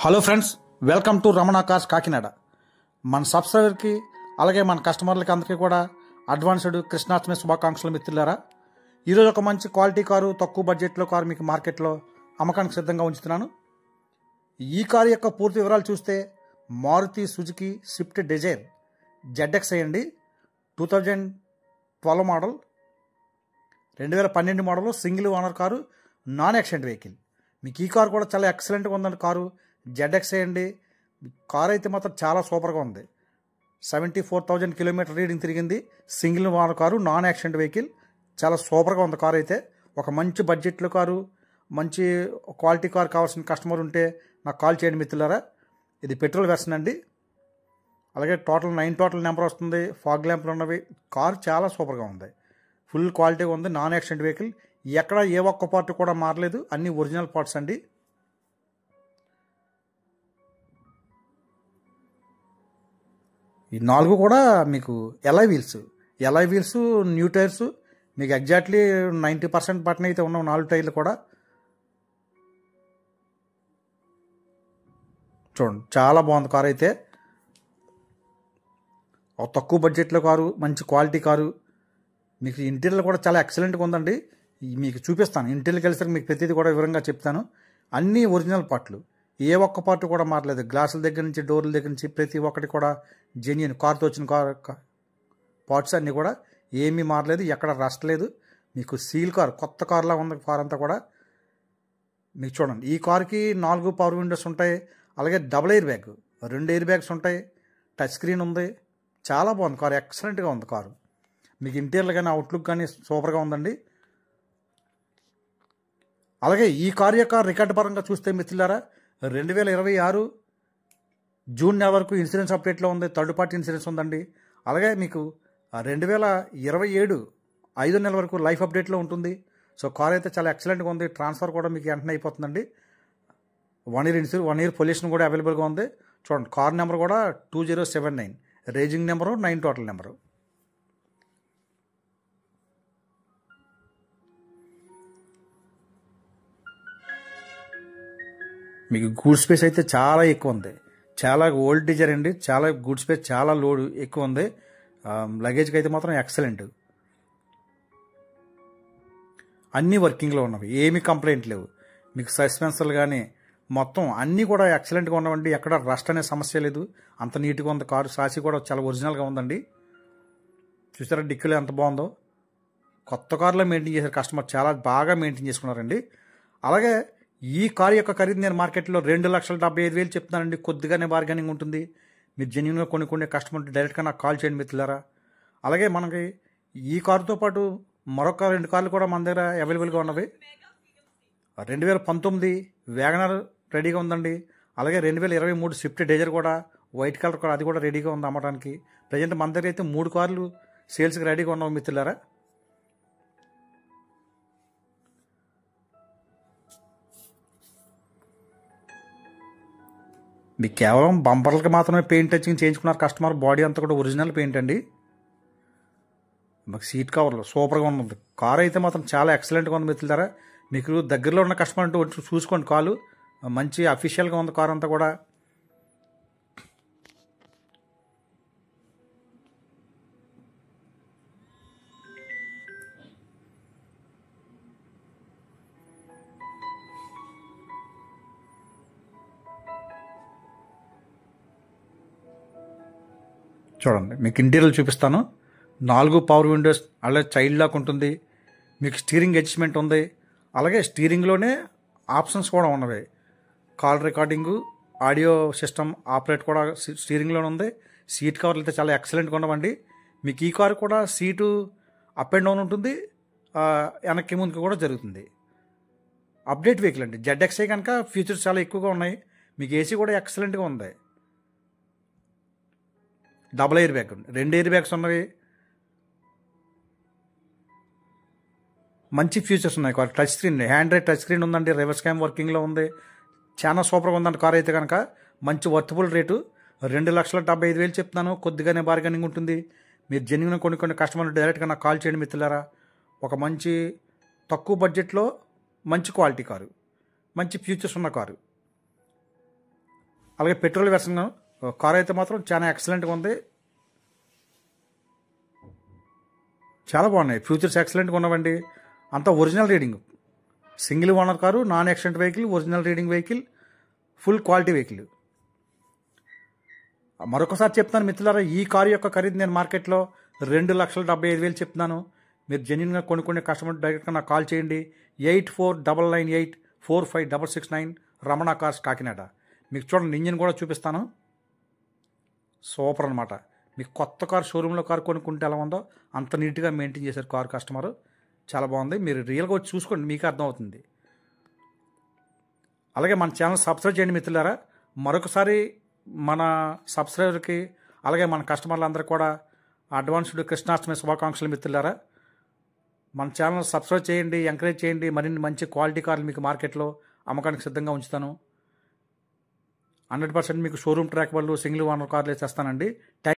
Hello friends, welcome to Ramana cars Kakinada. మన సబ్స్క్రైబర్కి అలాగే మన కస్టమర్లకి అందరికీ కూడా అడ్వాన్స్డ్ కృష్ణాష్టమి శుభాకాంక్షలు మిత్రులారా. ఈరోజు ఒక మంచి క్వాలిటీ కారు, తక్కువ బడ్జెట్లో కారు మీకు మార్కెట్లో అమ్మకానికి సిద్ధంగా ఉంచుతున్నాను. ఈ కారు యొక్క పూర్తి వివరాలు చూస్తే Maruti Suzuki Swift Dzire ZXi అండి. 2012 model, 2012 model, single owner car, non accident vehicle. మీకు ఈ కారు కూడా చాలా ఎక్సలెంట్గా ఉందండి. కారు ZXi అండి. కారు అయితే మాత్రం చాలా సూపర్గా ఉంది. 74,000 కిలోమీటర్ రీడింగ్ తిరిగింది. Single owner car, non accident vehicle. చాలా సూపర్గా ఉంది కారు అయితే. ఒక మంచి బడ్జెట్లో కారు, మంచి క్వాలిటీ కారు కావాల్సిన కస్టమర్ ఉంటే నాకు కాల్ చేయండి మిత్రులారా. ఇది పెట్రోల్ వెర్షన్ అండి. అలాగే 9 నెంబర్ వస్తుంది. ఫాగ్ ల్యాంప్లు ఉన్నవి. కారు చాలా సూపర్గా ఉంది. ఫుల్ క్వాలిటీగా ఉంది. Non accident vehicle. ఎక్కడ ఏ ఒక్క పార్ట్ కూడా మారలేదు. అన్ని ఒరిజినల్ పార్ట్స్ అండి. ఈ 4 కూడా మీకు ఎలాయ్ వీల్స్, న్యూ టైర్స్. మీకు ఎగ్జాక్ట్లీ 90% బటన్ అయితే ఉన్న 4 టైర్లు కూడా చూడండి. చాలా బాగుంది కారు అయితే. ఒక తక్కువ బడ్జెట్లో కారు, మంచి క్వాలిటీ కారు. మీకు ఇంటీరియర్ కూడా చాలా ఎక్సలెంట్గా ఉందండి. మీకు చూపిస్తాను. ఇంటీరియర్కి వెళ్ళేసరికి మీకు ప్రతిదీ కూడా వివరంగా చెప్తాను. అన్నీ ఒరిజినల్ పార్ట్లు, ఏ ఒక్క పార్ట్ కూడా మారలేదు. గ్లాసుల దగ్గర నుంచి, డోర్ల దగ్గర నుంచి ప్రతి ఒక్కటి కూడా జెన్యూన్. కారుతో వచ్చిన పార్ట్స్ అన్నీ కూడా ఏమీ మారలేదు. ఎక్కడ రస్ట్ లేదు. మీకు సీల్ కారు, కొత్త కారులా ఉంది కార్ అంతా కూడా. మీకు చూడండి, ఈ కారుకి 4 పవర్ విండోస్ ఉంటాయి. అలాగే double air bag, 2 air bags ఉంటాయి. టచ్ స్క్రీన్ ఉంది. చాలా బాగుంది కారు. ఎక్సలెంట్గా ఉంది కారు. మీకు ఇంటీరియర్ కానీ, అవుట్లుక్ కానీ సూపర్గా ఉందండి. అలాగే ఈ కారు యొక్క రికార్డు పరంగా చూస్తే మిత్రులారా, 2026 జూన్ నెల వరకు ఇన్సూరెన్స్ అప్డేట్లో ఉంది. థర్డ్ పార్టీ ఇన్సూరెన్స్ ఉందండి. అలాగే మీకు 2027 5వ నెల వరకు లైఫ్ అప్డేట్లో ఉంటుంది. సో కార్ అయితే చాలా ఎక్సలెంట్గా ఉంది. ట్రాన్స్ఫర్ కూడా మీకు వెంటనే అయిపోతుందండి. 1 ఇయర్ ఇన్సూరెన్స్, 1 ఇయర్ పొల్యూషన్ కూడా అవైలబుల్గా ఉంది. చూడండి, కార్ నెంబర్ కూడా 2079, రేజింగ్ నెంబరు 9 టోటల్ నెంబరు. మీకు గూడ్ స్పేస్ అయితే చాలా ఎక్కువ ఉంది. చాలా ఓల్డ్ డిజైర్ అండి. చాలా గూడ్ స్పేస్, చాలా లోడ్ ఎక్కువ ఉంది. లగేజ్కి అయితే మాత్రం ఎక్సలెంట్. అన్నీ వర్కింగ్లో ఉన్నవి, ఏమీ కంప్లైంట్ లేవు. మీకు సస్పెన్సర్లు కానీ మొత్తం అన్నీ కూడా ఎక్సలెంట్గా ఉన్నవండి. ఎక్కడ రస్ట్ అనే సమస్య లేదు. అంత నీట్గా ఉంది కారు. సాసి కూడా చాలా ఒరిజినల్గా ఉందండి. చూసారా డిక్కీలో ఎంత బాగుందో. కొత్త కారులో మెయింటైన్ చేశారు కస్టమర్. చాలా బాగా మెయింటైన్ చేసుకున్నారండి. అలాగే ఈ కారు యొక్క ఖరీదు నేను మార్కెట్లో 2,75,000 చెప్తున్నానండి. కొద్దిగానే బార్గెనింగ్ ఉంటుంది. మీరు జెన్యున్గా కొనుక్కునే కస్టమర్ డైరెక్ట్గా నాకు కాల్ చేయండి మిత్రులారా. అలాగే మనకి ఈ కారుతో పాటు మరొక 2 కార్లు కూడా మన దగ్గర అవైలబుల్గా ఉన్నవి. 2019 వ్యాగనర్ రెడీగా ఉందండి. అలాగే 2023 స్విఫ్ట్ డిజైర్ కూడా, వైట్ కలర్ కూడా, అది కూడా రెడీగా ఉంది అమ్మడానికి. ప్రజెంట్ మన దగ్గర అయితే 3 కార్లు సేల్స్కి రెడీగా ఉన్నాం మిత్రులారా. మీకు కేవలం బంపర్లకి మాత్రమే పెయింట్ టచింగ్ చేయించుకున్నారు కస్టమర్. బాడీ అంతా కూడా ఒరిజినల్ పెయింట్ అండి. మాకు సీట్ కవర్లు సూపర్గా ఉంది. కారు అయితే మాత్రం చాలా ఎక్సలెంట్గా ఉంది మిత్రులారా. మీకు దగ్గరలో ఉన్న కస్టమర్ అంటూ వచ్చి చూసుకోండి. కారు మంచి అఫీషియల్గా ఉంది. కారు అంతా కూడా చూడండి. మీకు ఇంటీరియర్ చూపిస్తాను. 4 పవర్ విండోస్, అలాగే చైల్డ్ లాక్ ఉంటుంది. మీకు స్టీరింగ్ అడ్జస్ట్మెంట్ ఉంది. అలాగే స్టీరింగ్లోనే ఆప్షన్స్ కూడా ఉన్నవి. Call recording, audio system operate కూడా స్టీరింగ్లోనే ఉంది. సీట్ కవర్లు అయితే చాలా ఎక్సలెంట్గా ఉన్నవండి. మీకు ఈ కారు కూడా సీటు అప్ అండ్ డౌన్ ఉంటుంది. వెనక్కి ముందుకు కూడా జరుగుతుంది. అప్డేట్ వెహికల్ అండి. ZXi కనుక ఫీచర్స్ చాలా ఎక్కువగా ఉన్నాయి. మీకు ఏసీ కూడా ఎక్సలెంట్గా ఉంది. Double air bag, 2 air bags ఉన్నవి. మంచి ఫీచర్స్ ఉన్నాయి. Car touch screen, Android touch screen ఉందండి. రివర్స్ క్యామ్ వర్కింగ్లో ఉంది. చాలా సూపర్గా ఉందండి కార్ అయితే కనుక. మంచి వర్తబుల్ రేటు. 2,75,000 చెప్తున్నాను. కొద్దిగానే బార్గెనింగ్ ఉంటుంది. మీరు జెన్యున్గా కొనుక్కునే కస్టమర్ డైరెక్ట్గా నాకు కాల్ చేయండి మిత్రులారా. ఒక మంచి తక్కువ బడ్జెట్లో మంచి క్వాలిటీ కారు, మంచి ఫీచర్స్ ఉన్న కారు. అలాగే పెట్రోల్ వెర్షన్ కార్ అయితే మాత్రం చాలా ఎక్సలెంట్గా ఉంది. చాలా బాగున్నాయి, ఫ్యూచర్స్ ఎక్సలెంట్గా ఉన్నవండి. అంతా original reading, single owner car, non accident vehicle, original reading vehicle, full quality vehicle. మరొకసారి చెప్తున్నాను మిత్రులారా, ఈ కారు యొక్క ఖరీదు నేను మార్కెట్లో 2,75,000 చెప్తున్నాను. మీరు జెన్యున్గా కొనుక్కునే కస్టమర్ డైరెక్ట్గా నాకు కాల్ చేయండి. 8499845669 రమణ కార్స్ కాకినాడ. మీకు చూడండి, ఇంజిన్ కూడా చూపిస్తాను. సూపర్ అనమాట. మీకు కొత్త కారు షోరూంలో కారు కొనుక్కుంటే ఎలా ఉందో అంత నీట్గా మెయింటైన్ చేశారు కారు కస్టమర్. చాలా బాగుంది, మీరు రియల్గా వచ్చి చూసుకోండి, మీకు అర్థమవుతుంది. అలాగే మన ఛానల్ సబ్స్క్రైబ్ చేయండి మిత్రులారా. మరొకసారి మన సబ్స్క్రైబర్కి అలాగే మన కస్టమర్లందరూ కూడా అడ్వాన్స్డ్ కృష్ణాష్టమి శుభాకాంక్షలు మిత్రులారా. మన ఛానల్ సబ్స్క్రైబ్ చేయండి, ఎంకరేజ్ చేయండి. మరిన్ని మంచి క్వాలిటీ కార్లు మీకు మార్కెట్లో అమ్మకానికి సిద్ధంగా ఉంచుతాను. 100% మీకు షోరూమ్ ట్రాక్ వాళ్ళు సింగిల్ ఓనర్ కార్లు వేసేస్తానండి.